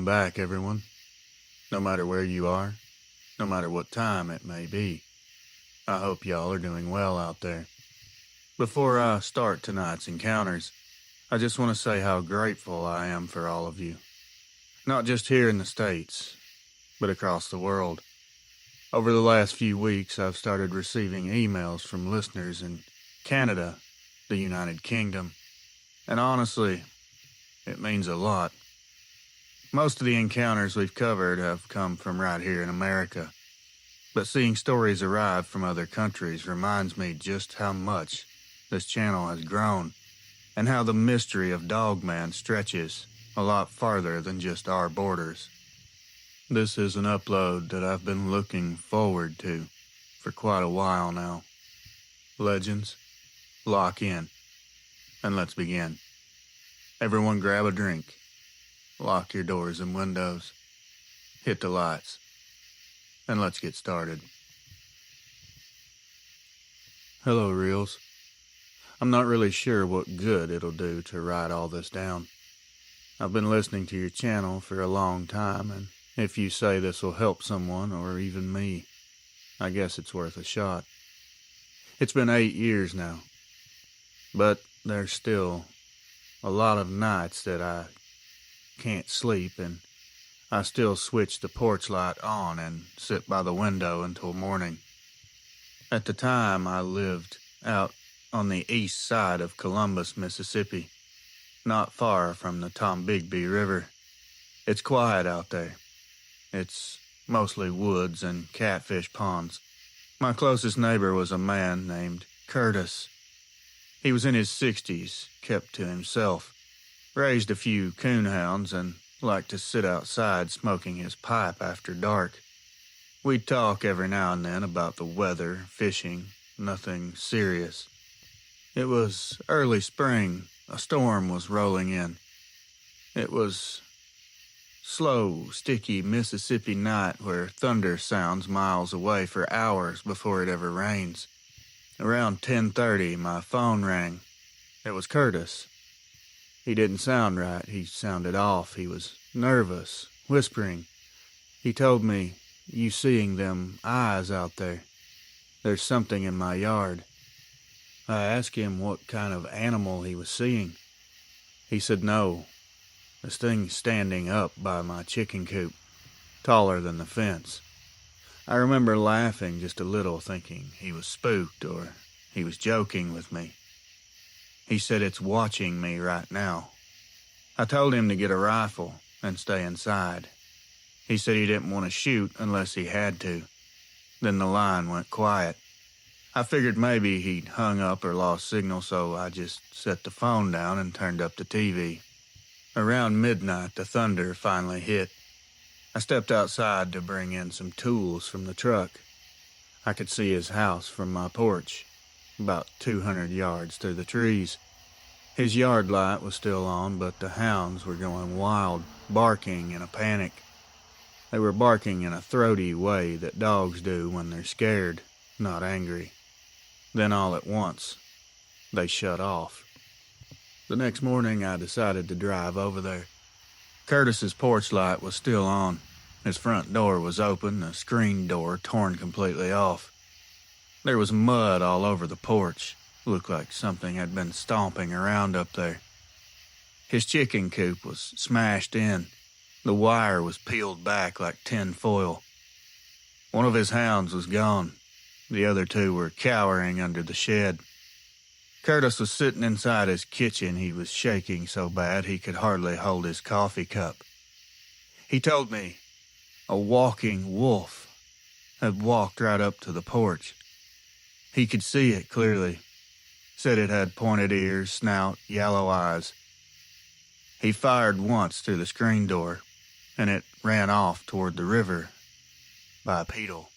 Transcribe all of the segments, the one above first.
Welcome back, everyone. No matter where you are, no matter what time it may be, I hope y'all are doing well out there. Before I start tonight's encounters, I just want to say how grateful I am for all of you. Not just here in the States, but across the world. Over the last few weeks, I've started receiving emails from listeners in Canada, the United Kingdom, and honestly, it means a lot. Most of the encounters we've covered have come from right here in America, but seeing stories arrive from other countries reminds me just how much this channel has grown and how the mystery of Dogman stretches a lot farther than just our borders. This is an upload that I've been looking forward to for quite a while now. Legends, lock in, and let's begin. Everyone grab a drink. Lock your doors and windows, hit the lights, and let's get started. Hello, Reels. I'm not really sure what good it'll do to write all this down. I've been listening to your channel for a long time, and if you say this will help someone, or even me, I guess it's worth a shot. It's been 8 years now, but there's still a lot of nights that I can't sleep, and I still switch the porch light on and sit by the window until morning. At the time, I lived out on the east side of Columbus, Mississippi, not far from the Tombigbee River. It's quiet out there. It's mostly woods and catfish ponds. My closest neighbor was a man named Curtis. He was in his 60s, kept to himself. Raised a few coonhounds and liked to sit outside smoking his pipe after dark. We'd talk every now and then about the weather, fishing, nothing serious. It was early spring. A storm was rolling in. It was slow, sticky Mississippi night where thunder sounds miles away for hours before it ever rains. Around 10:30, my phone rang. It was Curtis. He didn't sound right. He sounded off. He was nervous, whispering. He told me, "You seeing them eyes out there? There's something in my yard." I asked him what kind of animal he was seeing. He said no. This thing's standing up by my chicken coop, taller than the fence. I remember laughing just a little, thinking he was spooked or he was joking with me. He said it's watching me right now. I told him to get a rifle and stay inside. He said he didn't want to shoot unless he had to. Then the line went quiet. I figured maybe he'd hung up or lost signal, so I just set the phone down and turned up the TV. Around midnight, the thunder finally hit. I stepped outside to bring in some tools from the truck. I could see his house from my porch, about 200 yards through the trees. His yard light was still on, but the hounds were going wild, barking in a panic. They were barking in a throaty way that dogs do when they're scared, not angry. Then all at once, they shut off. The next morning, I decided to drive over there. Curtis's porch light was still on. His front door was open, the screen door torn completely off. There was mud all over the porch. Looked like something had been stomping around up there. His chicken coop was smashed in. The wire was peeled back like tin foil. One of his hounds was gone. The other two were cowering under the shed. Curtis was sitting inside his kitchen. He was shaking so bad he could hardly hold his coffee cup. He told me a walking wolf had walked right up to the porch. He could see it clearly. Said it had pointed ears, snout, yellow eyes. He fired once through the screen door, and it ran off toward the river, bipedal.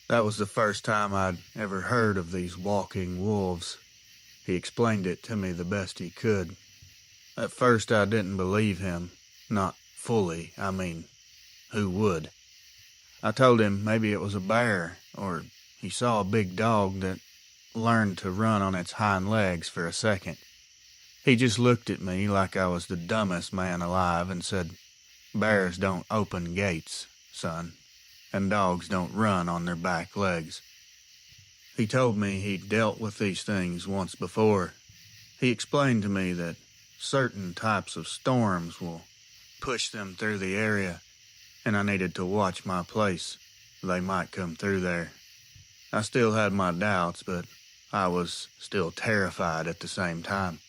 That was the first time I'd ever heard of these walking wolves. He explained it to me the best he could. At first I didn't believe him. Not fully, I mean, who would? I told him maybe it was a bear, or he saw a big dog that learned to run on its hind legs for a second. He just looked at me like I was the dumbest man alive and said, Bears don't open gates, son, and dogs don't run on their back legs. He told me he'd dealt with these things once before. He explained to me that certain types of storms will push them through the area, and I needed to watch my place. They might come through there. I still had my doubts, but I was still terrified at the same time.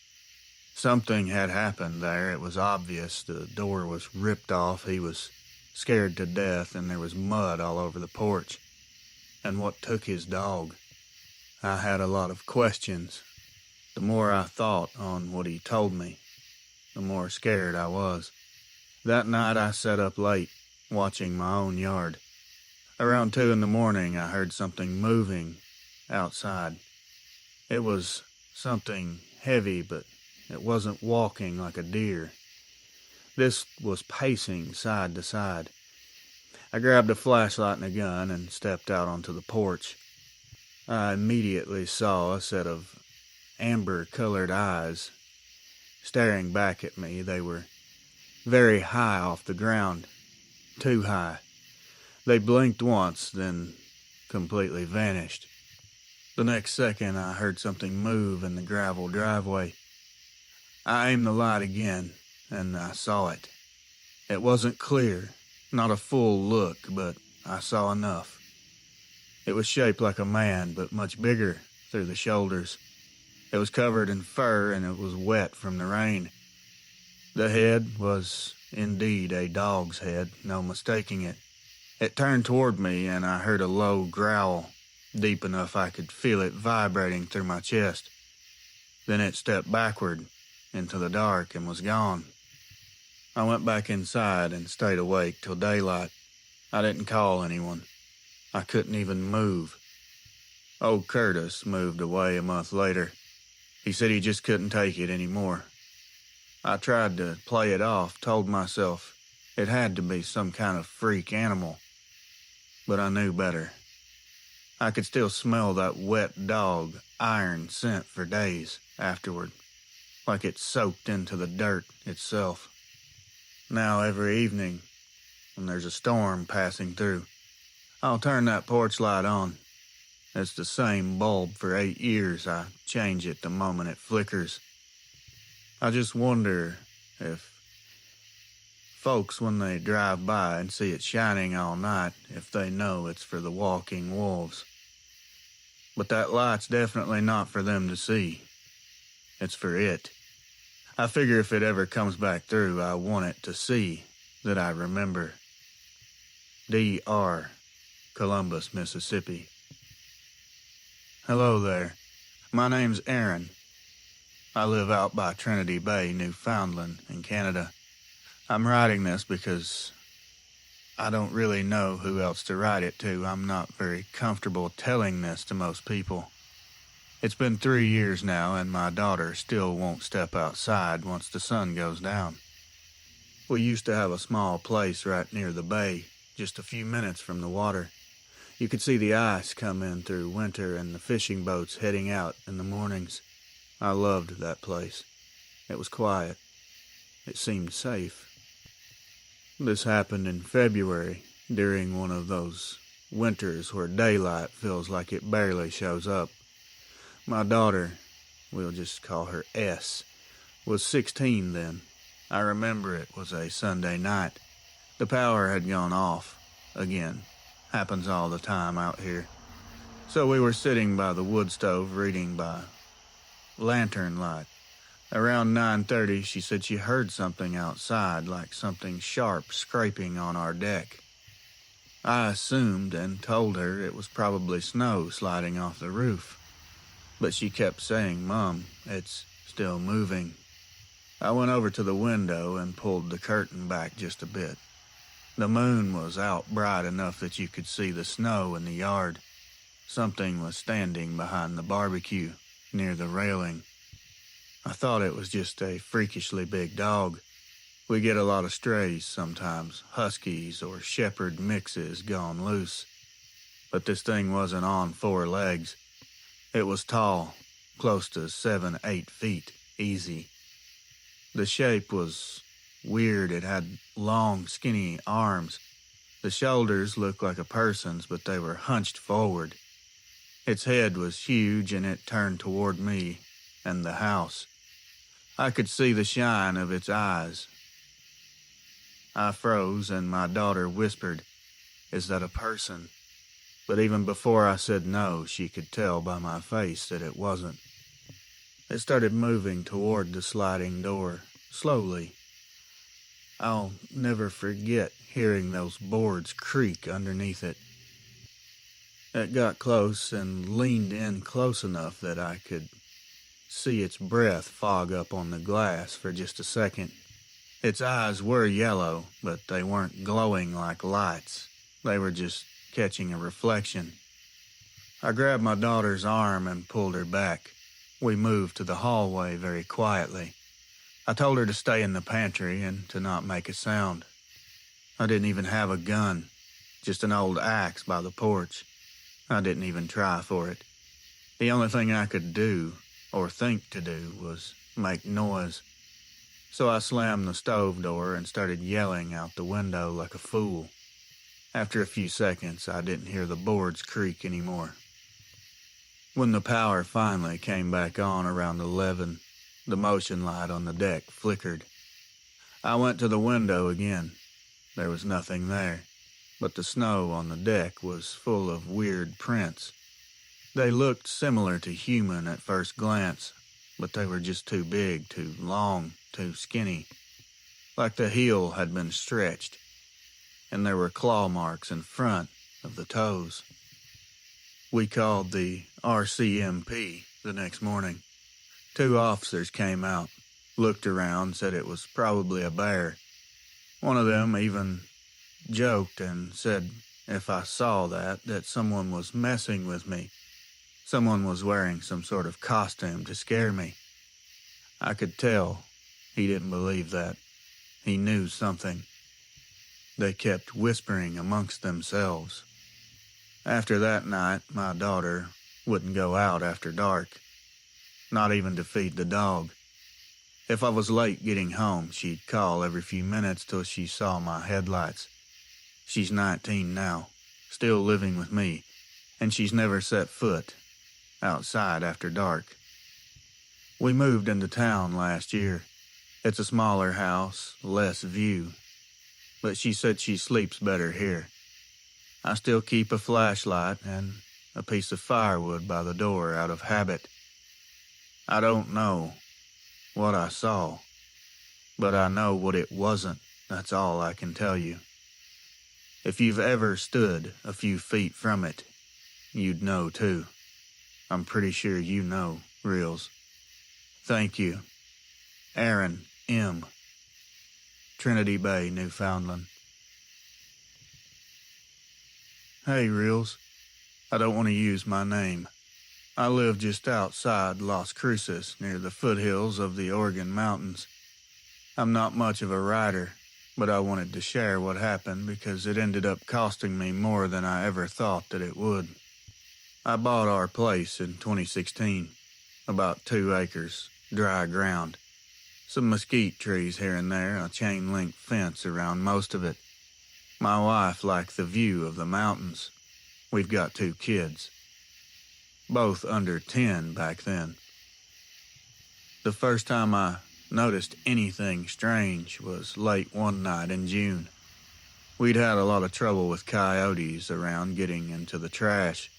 Something had happened there. It was obvious. The door was ripped off. He was scared to death, and there was mud all over the porch. And what took his dog? I had a lot of questions. The more I thought on what he told me, the more scared I was. That night I sat up late, watching my own yard. Around 2 a.m, I heard something moving outside. It was something heavy, but it wasn't walking like a deer. This was pacing side to side. I grabbed a flashlight and a gun and stepped out onto the porch. I immediately saw a set of amber-colored eyes staring back at me. They were very high off the ground, too high. They blinked once, then completely vanished. The next second, I heard something move in the gravel driveway. I aimed the light again, and I saw it. It wasn't clear, not a full look, but I saw enough. It was shaped like a man, but much bigger through the shoulders. It was covered in fur, and it was wet from the rain. The head was indeed a dog's head, no mistaking it. It turned toward me, and I heard a low growl, deep enough I could feel it vibrating through my chest. Then it stepped backward into the dark and was gone. I went back inside and stayed awake till daylight. I didn't call anyone. I couldn't even move. Old Curtis moved away a month later. He said he just couldn't take it anymore. I tried to play it off, told myself it had to be some kind of freak animal. But I knew better. I could still smell that wet dog iron scent for days afterward, like it soaked into the dirt itself. Now every evening, when there's a storm passing through, I'll turn that porch light on. It's the same bulb for 8 years. I change it the moment it flickers. I just wonder if folks, when they drive by and see it shining all night, if they know it's for the walking wolves. But that light's definitely not for them to see. It's for it. I figure if it ever comes back through, I want it to see that I remember. D.R., Columbus, Mississippi. Hello there. My name's Aaron. I live out by Trinity Bay, Newfoundland, in Canada. I'm writing this because I don't really know who else to write it to. I'm not very comfortable telling this to most people. It's been 3 years now, and my daughter still won't step outside once the sun goes down. We used to have a small place right near the bay, just a few minutes from the water. You could see the ice come in through winter and the fishing boats heading out in the mornings. I loved that place. It was quiet. It seemed safe. This happened in February, during one of those winters where daylight feels like it barely shows up. My daughter, we'll just call her S, was 16 then. I remember it was a Sunday night. The power had gone off again. Happens all the time out here. So we were sitting by the wood stove reading by lantern light. Around 9:30, she said she heard something outside, like something sharp scraping on our deck. I assumed and told her it was probably snow sliding off the roof. But she kept saying, "Mom, it's still moving." I went over to the window and pulled the curtain back just a bit. The moon was out bright enough that you could see the snow in the yard. Something was standing behind the barbecue, near the railing. I thought it was just a freakishly big dog. We get a lot of strays sometimes, huskies or shepherd mixes gone loose. But this thing wasn't on 4 legs. It was tall, close to 7-8 feet, easy. The shape was weird. It had long, skinny arms. The shoulders looked like a person's, but they were hunched forward. Its head was huge, and it turned toward me and the house. I could see the shine of its eyes. I froze, and my daughter whispered, "Is that a person?" But even before I said no, she could tell by my face that it wasn't. It started moving toward the sliding door, slowly. I'll never forget hearing those boards creak underneath it. It got close and leaned in close enough that I could see its breath fog up on the glass for just a second. Its eyes were yellow, but they weren't glowing like lights. They were just catching a reflection. I grabbed my daughter's arm and pulled her back. We moved to the hallway very quietly. I told her to stay in the pantry and to not make a sound. I didn't even have a gun, just an old axe by the porch. I didn't even try for it. The only thing I could do, or think to do, was make noise. So I slammed the stove door and started yelling out the window like a fool. After a few seconds, I didn't hear the boards creak anymore. When the power finally came back on around 11, the motion light on the deck flickered. I went to the window again. There was nothing there, but the snow on the deck was full of weird prints. They looked similar to human at first glance, but they were just too big, too long, too skinny, like the heel had been stretched, and there were claw marks in front of the toes. We called the RCMP the next morning. 2 officers came out, looked around, said it was probably a bear. One of them even joked and said if I saw that someone was messing with me. Someone was wearing some sort of costume to scare me. I could tell he didn't believe that. He knew something. They kept whispering amongst themselves. After that night, my daughter wouldn't go out after dark, not even to feed the dog. If I was late getting home, she'd call every few minutes till she saw my headlights. She's 19 now, still living with me, and she's never set foot outside after dark. We moved into town last year. It's a smaller house, less view, but she said she sleeps better here. I still keep a flashlight and a piece of firewood by the door out of habit. I don't know what I saw, but I know what it wasn't. That's all I can tell you. If you've ever stood a few feet from it, you'd know too. I'm pretty sure you know, Reels. Thank you. Aaron M. Trinity Bay, Newfoundland. Hey, Reels. I don't want to use my name. I live just outside Las Cruces, near the foothills of the Oregon Mountains. I'm not much of a writer, but I wanted to share what happened because it ended up costing me more than I ever thought that it would. I bought our place in 2016, about 2 acres, dry ground. Some mesquite trees here and there, a chain-link fence around most of it. My wife liked the view of the mountains. We've got 2 kids, both under 10 back then. The first time I noticed anything strange was late one night in June. We'd had a lot of trouble with coyotes around getting into the trash,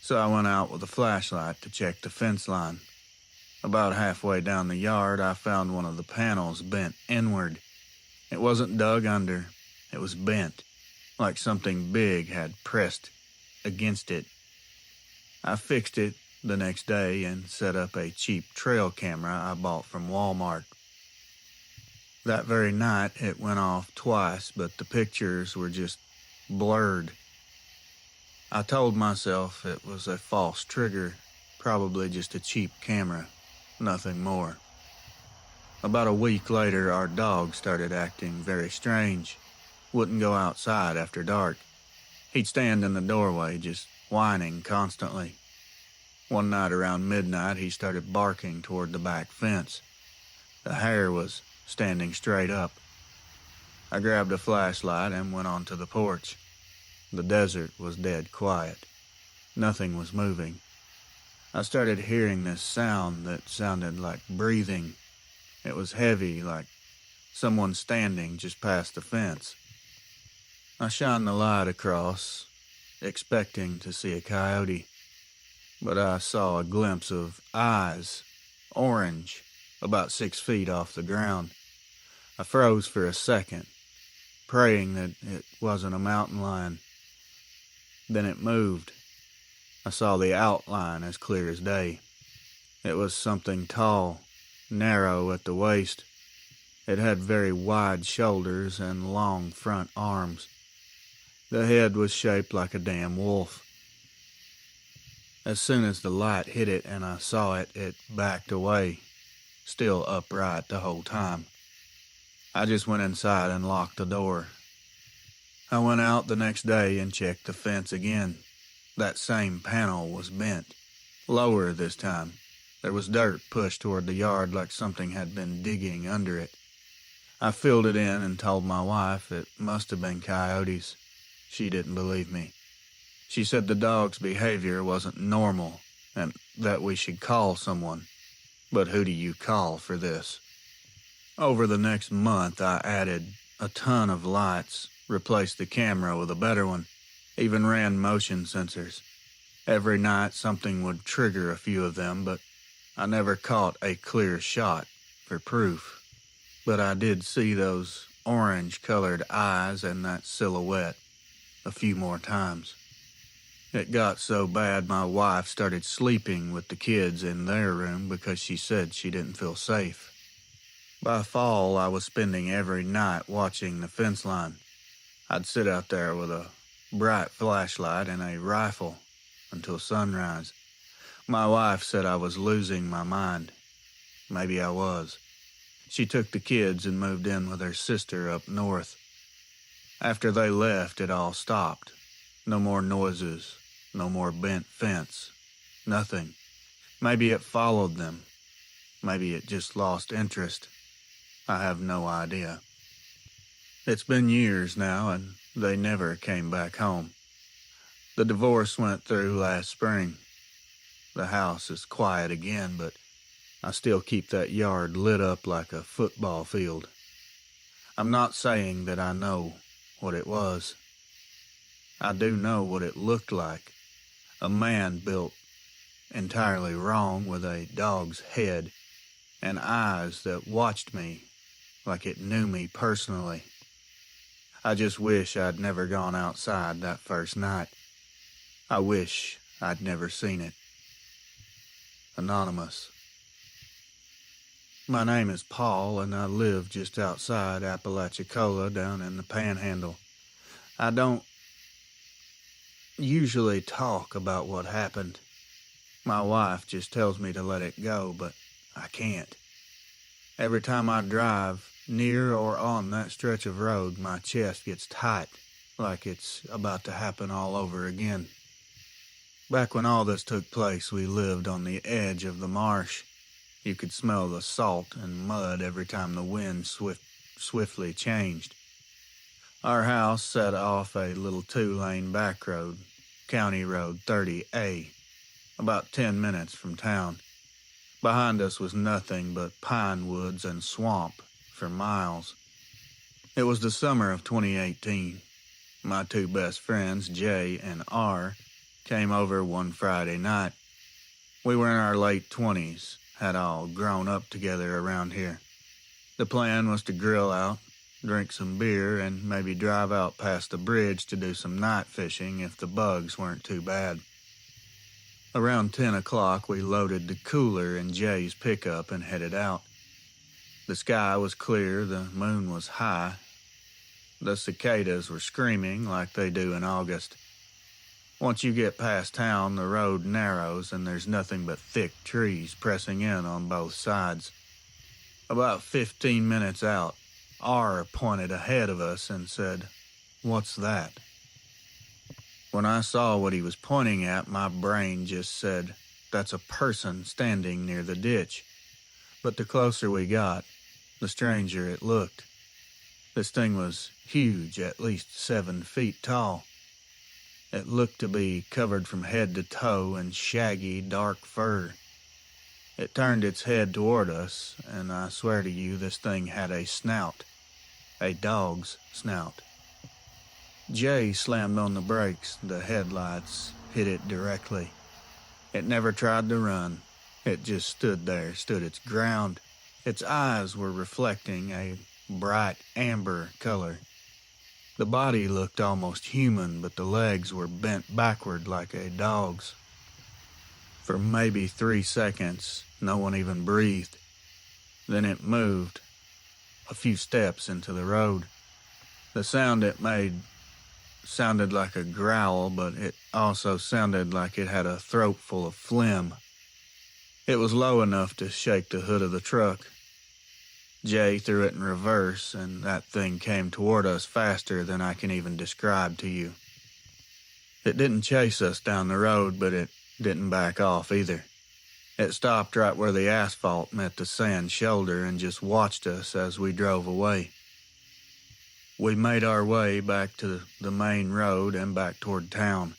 so I went out with a flashlight to check the fence line. About halfway down the yard, I found one of the panels bent inward. It wasn't dug under, it was bent, like something big had pressed against it. I fixed it the next day and set up a cheap trail camera I bought from Walmart. That very night, it went off twice, but the pictures were just blurred. I told myself it was a false trigger, probably just a cheap camera, nothing more. About a week later, our dog started acting very strange. Wouldn't go outside after dark. He'd stand in the doorway, just whining constantly. One night around midnight, he started barking toward the back fence. The hair was standing straight up. I grabbed a flashlight and went onto the porch. The desert was dead quiet. Nothing was moving. I started hearing this sound that sounded like breathing. It was heavy, like someone standing just past the fence. I shined the light across, expecting to see a coyote, but I saw a glimpse of eyes, orange, about 6 feet off the ground. I froze for a second, praying that it wasn't a mountain lion. Then it moved. I saw the outline as clear as day. It was something tall, narrow at the waist. It had very wide shoulders and long front arms. The head was shaped like a damn wolf. As soon as the light hit it and I saw it, it backed away, still upright the whole time. I just went inside and locked the door. I went out the next day and checked the fence again. That same panel was bent, lower this time. There was dirt pushed toward the yard like something had been digging under it. I filled it in and told my wife it must have been coyotes. She didn't believe me. She said the dog's behavior wasn't normal and that we should call someone. But who do you call for this? Over the next month, I added a ton of lights, replaced the camera with a better one, even ran motion sensors. Every night something would trigger a few of them, but I never caught a clear shot for proof. But I did see those orange-colored eyes and that silhouette a few more times. It got so bad my wife started sleeping with the kids in their room because she said she didn't feel safe. By fall, I was spending every night watching the fence line. I'd sit out there with a bright flashlight and a rifle until sunrise. My wife said I was losing my mind. Maybe I was. She took the kids and moved in with her sister up north. After they left, it all stopped. No more noises, no more bent fence, nothing. Maybe it followed them. Maybe it just lost interest. I have no idea. It's been years now, and they never came back home. The divorce went through last spring. The house is quiet again, but I still keep that yard lit up like a football field. I'm not saying that I know what it was. I do know what it looked like. A man built entirely wrong with a dog's head and eyes that watched me like it knew me personally. I just wish I'd never gone outside that first night. I wish I'd never seen it. Anonymous. My name is Paul, and I live just outside Apalachicola down in the Panhandle. I don't usually talk about what happened. My wife just tells me to let it go, but I can't. Every time I drive near or on that stretch of road, my chest gets tight, like it's about to happen all over again. Back when all this took place, we lived on the edge of the marsh. You could smell the salt and mud every time the wind swiftly changed. Our house sat off a little 2-lane back road, County Road 30A, about 10 minutes from town. Behind us was nothing but pine woods and swamp for miles. It was the summer of 2018. My two best friends, Jay and R, came over one Friday night. We were in our late 20s, had all grown up together around here. The plan was to grill out, drink some beer, and maybe drive out past the bridge to do some night fishing if the bugs weren't too bad. Around 10 o'clock, we loaded the cooler in Jay's pickup and headed out. The sky was clear, the moon was high. The cicadas were screaming like they do in August. Once you get past town, the road narrows and there's nothing but thick trees pressing in on both sides. About 15 minutes out, R pointed ahead of us and said, "What's that?" When I saw what he was pointing at, my brain just said, "That's a person standing near the ditch." But the closer we got, the stranger it looked. This thing was huge, at least 7 feet tall. It looked to be covered from head to toe in shaggy, dark fur. It turned its head toward us, and I swear to you this thing had a snout. A dog's snout. Jay slammed on the brakes. The headlights hit it directly. It never tried to run. It just stood there, stood its ground. Its eyes were reflecting a bright amber color. The body looked almost human, but the legs were bent backward like a dog's. For maybe 3 seconds, no one even breathed. Then it moved, a few steps into the road. The sound it made sounded like a growl, but it also sounded like it had a throat full of phlegm. It was low enough to shake the hood of the truck. Jay threw it in reverse, and that thing came toward us faster than I can even describe to you. It didn't chase us down the road, but it didn't back off either. It stopped right where the asphalt met the sand shoulder and just watched us as we drove away. We made our way back to the main road and back toward town.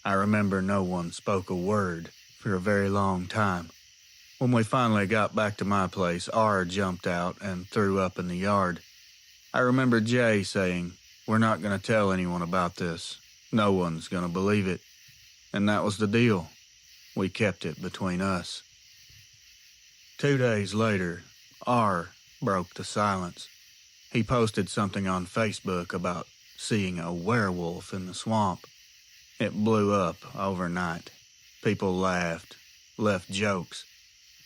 I remember no one spoke a word for a very long time. When we finally got back to my place, R jumped out and threw up in the yard. I remember Jay saying, "We're not going to tell anyone about this. No one's going to believe it." And that was the deal. We kept it between us. 2 days later, R broke the silence. He posted something on Facebook about seeing a werewolf in the swamp. It blew up overnight. People laughed, left jokes,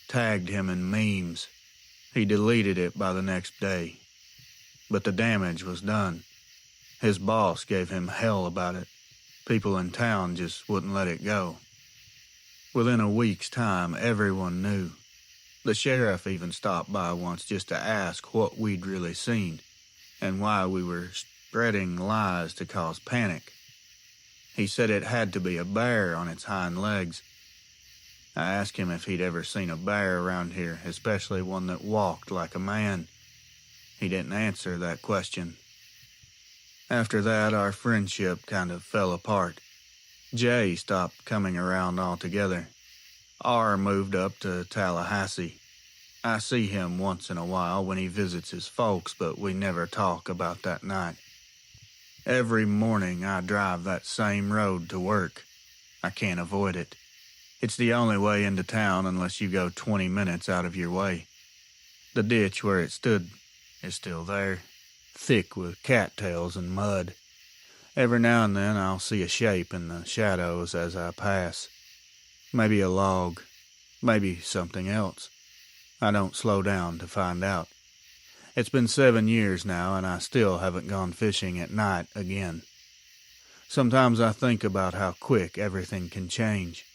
tagged him in memes. He deleted it by the next day. But the damage was done. His boss gave him hell about it. People in town just wouldn't let it go. Within a week's time, everyone knew. The sheriff even stopped by once just to ask what we'd really seen and why we were spreading lies to cause panic. He said it had to be a bear on its hind legs. I asked him if he'd ever seen a bear around here, especially one that walked like a man. He didn't answer that question. After that, our friendship kind of fell apart. Jay stopped coming around altogether. R moved up to Tallahassee. I see him once in a while when he visits his folks, but we never talk about that night. Every morning I drive that same road to work. I can't avoid it. It's the only way into town unless you go 20 minutes out of your way. The ditch where it stood is still there, thick with cattails and mud. Every now and then I'll see a shape in the shadows as I pass. Maybe a log, maybe something else. I don't slow down to find out. It's been 7 years now, and I still haven't gone fishing at night again. Sometimes I think about how quick everything can change.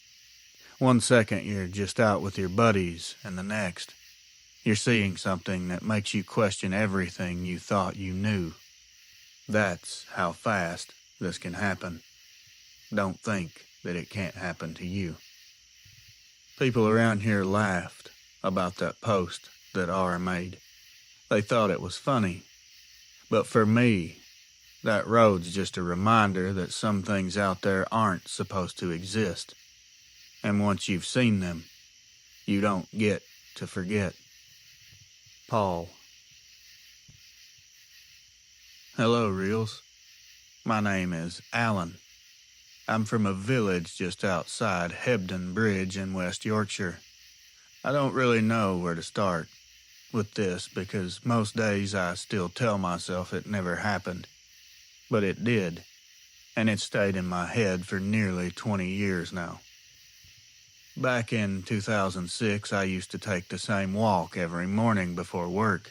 1 second you're just out with your buddies, and the next, you're seeing something that makes you question everything you thought you knew. That's how fast this can happen. Don't think that it can't happen to you. People around here laughed about that post that R made. They thought it was funny. But for me, that road's just a reminder that some things out there aren't supposed to exist. And once you've seen them, you don't get to forget. Paul. Hello, Reels. My name is Alan. I'm from a village just outside Hebden Bridge in West Yorkshire. I don't really know where to start with this because most days I still tell myself it never happened. But it did, and it stayed in my head for nearly 20 years now. Back in 2006, I used to take the same walk every morning before work.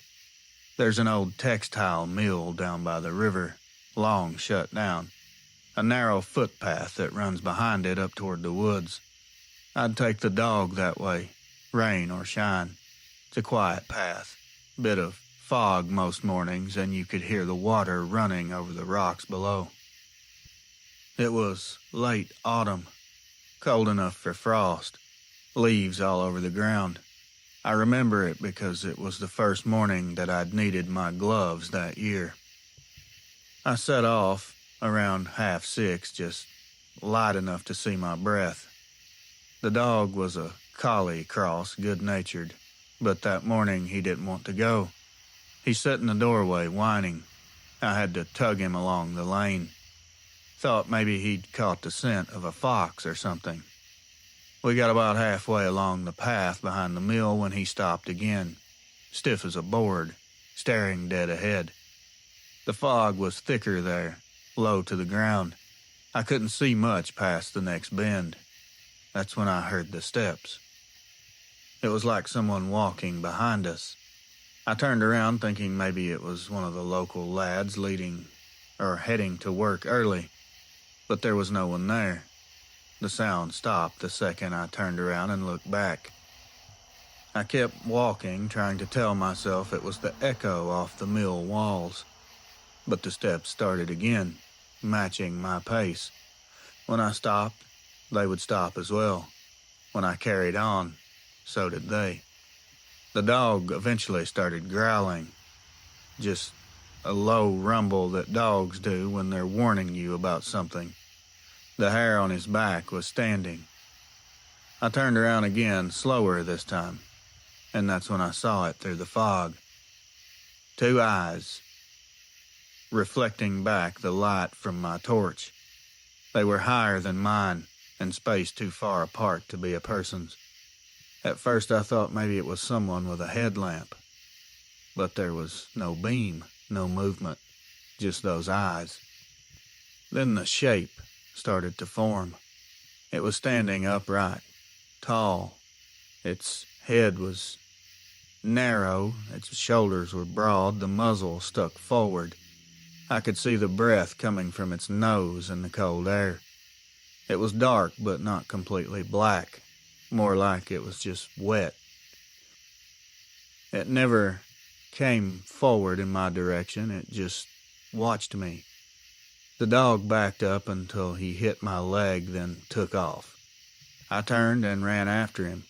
There's an old textile mill down by the river, long shut down. A narrow footpath that runs behind it up toward the woods. I'd take the dog that way, rain or shine. It's a quiet path. Bit of fog most mornings, and you could hear the water running over the rocks below. It was late autumn, cold enough for frost, leaves all over the ground. I remember it because it was the first morning that I'd needed my gloves that year. I set off around 5:30, just light enough to see my breath. The dog was a collie cross, good-natured, but that morning he didn't want to go. He sat in the doorway whining. I had to tug him along the lane. Thought maybe he'd caught the scent of a fox or something. We got about halfway along the path behind the mill when he stopped again, stiff as a board, staring dead ahead. The fog was thicker there, low to the ground. I couldn't see much past the next bend. That's when I heard the steps. It was like someone walking behind us. I turned around thinking maybe it was one of the local lads heading to work early, but there was no one there. The sound stopped the second I turned around and looked back. I kept walking, trying to tell myself it was the echo off the mill walls, but the steps started again, matching my pace. When I stopped, they would stop as well. When I carried on, so did they. The dog eventually started growling, just a low rumble that dogs do when they're warning you about something. The hair on his back was standing. I turned around again, slower this time, and that's when I saw it through the fog. Two eyes, reflecting back the light from my torch. They were higher than mine and spaced too far apart to be a person's. At first I thought maybe it was someone with a headlamp, but there was no beam, no movement, just those eyes. Then the shape started to form. It was standing upright, tall. Its head was narrow, its shoulders were broad, the muzzle stuck forward. I could see the breath coming from its nose in the cold air. It was dark, but not completely black, more like it was just wet. It never came forward in my direction, it just watched me. The dog backed up until he hit my leg, then took off. I turned and ran after him.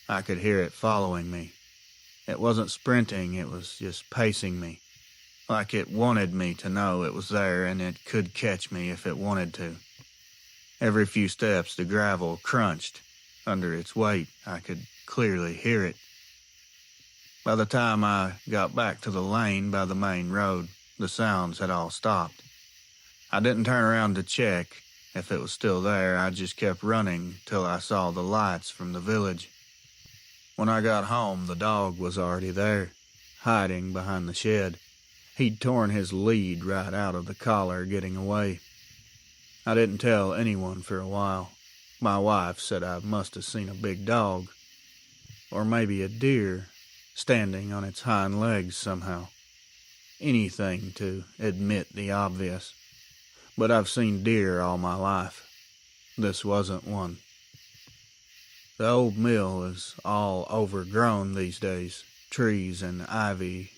I could hear it following me. It wasn't sprinting, it was just pacing me, like it wanted me to know it was there and it could catch me if it wanted to. Every few steps the gravel crunched under its weight. I could clearly hear it. By the time I got back to the lane by the main road, the sounds had all stopped. I didn't turn around to check if it was still there. I just kept running till I saw the lights from the village. When I got home, the dog was already there, hiding behind the shed. He'd torn his lead right out of the collar, getting away. I didn't tell anyone for a while. My wife said I must have seen a big dog, or maybe a deer, standing on its hind legs somehow. Anything to admit the obvious. But I've seen deer all my life. This wasn't one. The old mill is all overgrown these days, trees and ivy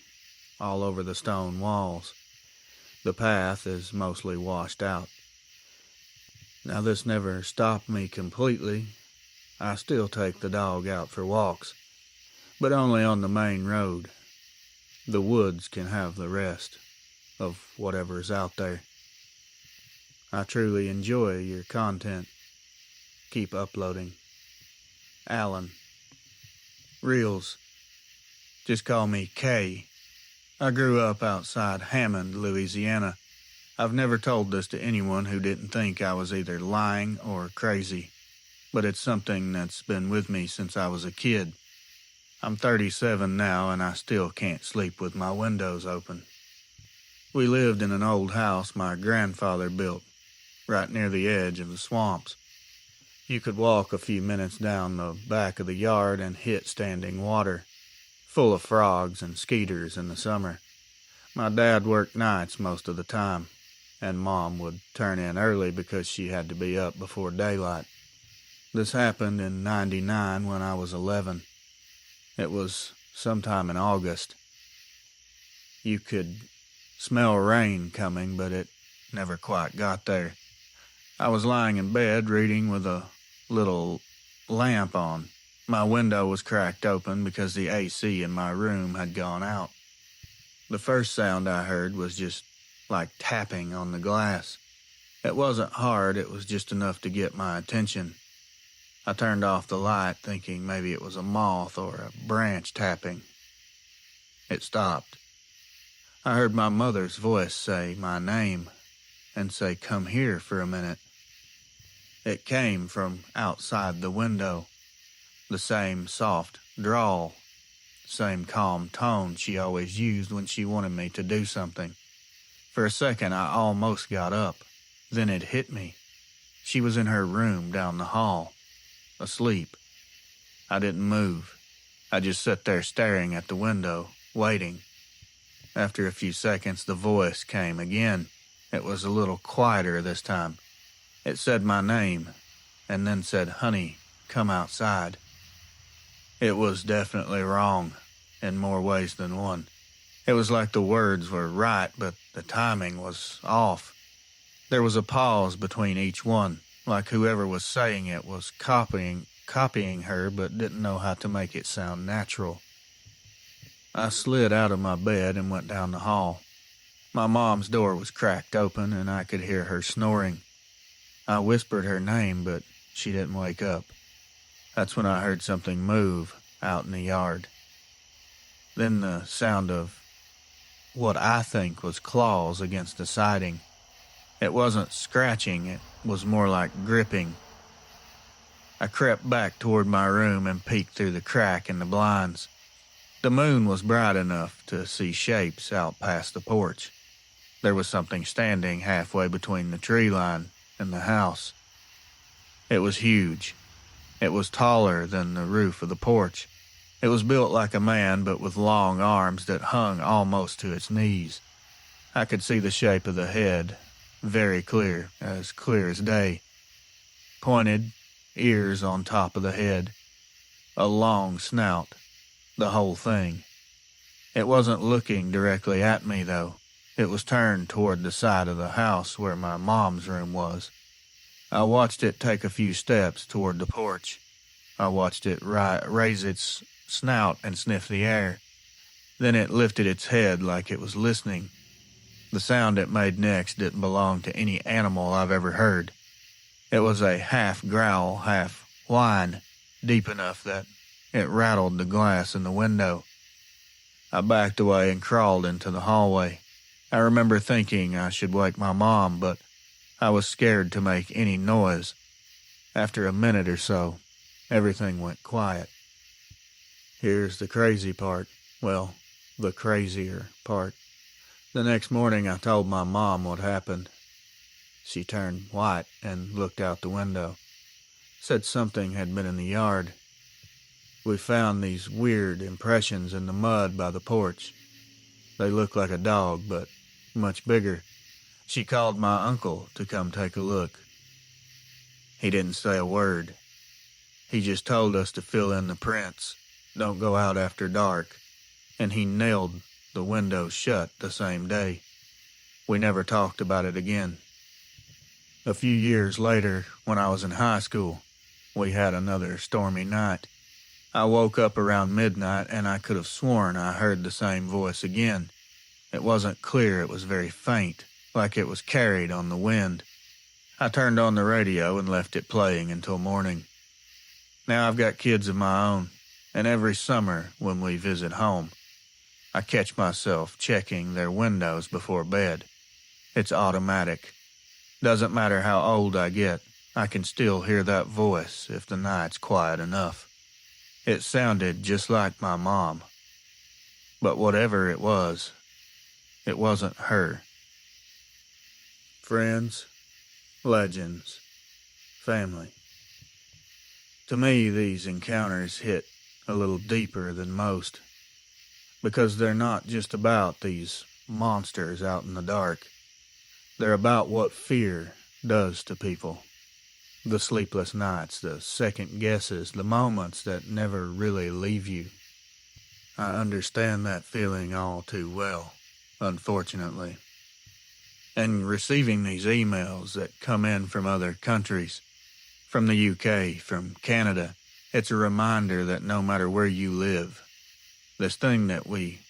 all over the stone walls. The path is mostly washed out. Now this never stopped me completely. I still take the dog out for walks, but only on the main road. The woods can have the rest of whatever's out there. I truly enjoy your content. Keep uploading. Alan. Reels. Just call me K. I grew up outside Hammond, Louisiana. I've never told this to anyone who didn't think I was either lying or crazy, but it's something that's been with me since I was a kid. I'm 37 now and I still can't sleep with my windows open. We lived in an old house my grandfather built, right near the edge of the swamps. You could walk a few minutes down the back of the yard and hit standing water, full of frogs and skeeters in the summer. My dad worked nights most of the time, and Mom would turn in early because she had to be up before daylight. This happened in '99 when I was 11. It was sometime in August. You could smell rain coming, but it never quite got there. I was lying in bed reading with a little lamp on. My window was cracked open because the AC in my room had gone out. The first sound I heard was just like tapping on the glass. It wasn't hard, it was just enough to get my attention. I turned off the light, thinking maybe it was a moth or a branch tapping. It stopped. I heard my mother's voice say my name and say, "Come here for a minute." It came from outside the window, the same soft drawl, same calm tone she always used when she wanted me to do something. For a second, I almost got up. Then it hit me. She was in her room down the hall, asleep. I didn't move. I just sat there staring at the window, waiting. After a few seconds, the voice came again. It was a little quieter this time. It said my name, and then said, "Honey, come outside." It was definitely wrong, in more ways than one. It was like the words were right, but the timing was off. There was a pause between each one, like whoever was saying it was copying her, but didn't know how to make it sound natural. I slid out of my bed and went down the hall. My mom's door was cracked open, and I could hear her snoring. I whispered her name, but she didn't wake up. That's when I heard something move out in the yard. Then the sound of what I think was claws against the siding. It wasn't scratching, it was more like gripping. I crept back toward my room and peeked through the crack in the blinds. The moon was bright enough to see shapes out past the porch. There was something standing halfway between the tree line and the house. It was huge. It was taller than the roof of the porch. It was built like a man, but with long arms that hung almost to its knees. I could see the shape of the head, very clear as day. Pointed, ears on top of the head, a long snout, the whole thing. It wasn't looking directly at me, though. It was turned toward the side of the house where my mom's room was. I watched it take a few steps toward the porch. I watched it raise its snout and sniff the air. Then it lifted its head like it was listening. The sound it made next didn't belong to any animal I've ever heard. It was a half growl, half whine, deep enough that it rattled the glass in the window. I backed away and crawled into the hallway. I remember thinking I should wake my mom, but I was scared to make any noise. After a minute or so, everything went quiet. Here's the crazy part. Well, the crazier part. The next morning I told my mom what happened. She turned white and looked out the window. Said something had been in the yard. We found these weird impressions in the mud by the porch. They looked like a dog, but much bigger. She called my uncle to come take a look. He didn't say a word. He just told us to fill in the prints, don't go out after dark, and he nailed the window shut the same day. We never talked about it again. A few years later, when I was in high school, we had another stormy night. I woke up around midnight and I could have sworn I heard the same voice again. It wasn't clear, it was very faint, like it was carried on the wind. I turned on the radio and left it playing until morning. Now I've got kids of my own, and every summer when we visit home, I catch myself checking their windows before bed. It's automatic. Doesn't matter how old I get, I can still hear that voice if the night's quiet enough. It sounded just like my mom. But whatever it wasn't her. Friends, legends, family. To me, these encounters hit a little deeper than most, because they're not just about these monsters out in the dark. They're about what fear does to people. The sleepless nights, the second guesses, the moments that never really leave you. I understand that feeling all too well, unfortunately. And receiving these emails that come in from other countries, from the UK, from Canada, It's a reminder that no matter where you live, this thing that we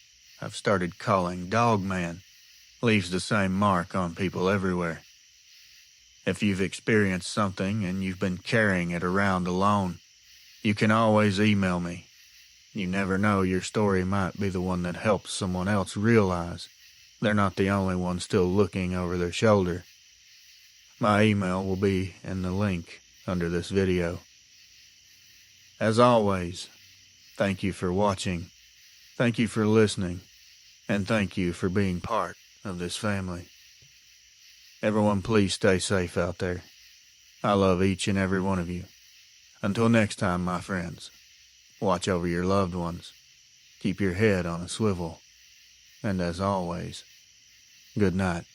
have started calling Dogman leaves the same mark on people everywhere. If you've experienced something and you've been carrying it around alone, you can always email me. You never know, your story might be the one that helps someone else realize they're not the only one still looking over their shoulder. My email will be in the link under this video. As always, thank you for watching, thank you for listening, and thank you for being part of this family. Everyone, please stay safe out there. I love each and every one of you. Until next time, my friends, watch over your loved ones, keep your head on a swivel, and as always, good night.